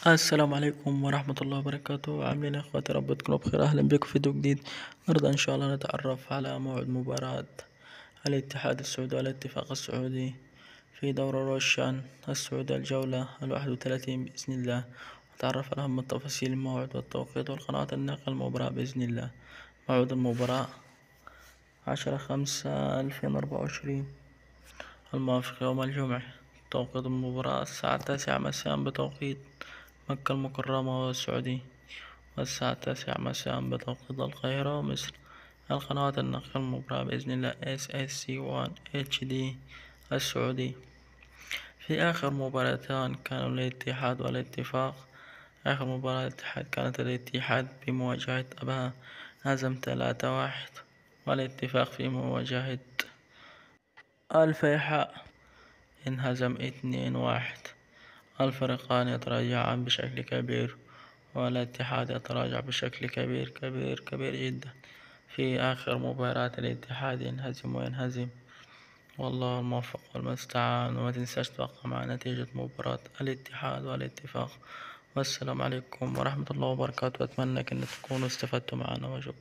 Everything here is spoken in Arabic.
السلام عليكم ورحمة الله وبركاته. عاملين يا اخواتي؟ رب تكونوا بخير. اهلا بكم في فيديو جديد. النهارده ان شاء الله نتعرف على موعد مباراة الاتحاد السعودي والاتفاق السعودي في دوري روشان السعودية الجولة 31 بإذن الله. نتعرف على أهم التفاصيل، الموعد والتوقيت والقنوات الناقلة المباراة بإذن الله. موعد المباراة 10/5/2024 الموافق يوم الجمعة. توقيت المباراة الساعة 9 مساء بتوقيت مكة المكرمة والسعودية، والساعة 9 مساء بتوقيت القاهرة ومصر. القنوات النقل المباراة بإذن الله SSC1 HD السعودي. في آخر مباراتان كانوا الاتحاد والاتفاق. آخر مباراة الاتحاد كانت الاتحاد بمواجهة أبها هزم 3-1، والاتفاق في مواجهة الفيحاء انهزم 2-1. الفريقان يتراجعان بشكل كبير، والاتحاد يتراجع بشكل كبير كبير كبير جدا. في آخر مباراة الاتحاد ينهزم وينهزم، والله الموفق والمستعان. وما تنساش توقع مع نتيجة مباراة الاتحاد والاتفاق. والسلام عليكم ورحمة الله وبركاته. أتمنى أن تكونوا استفدتوا معنا، وشكرا.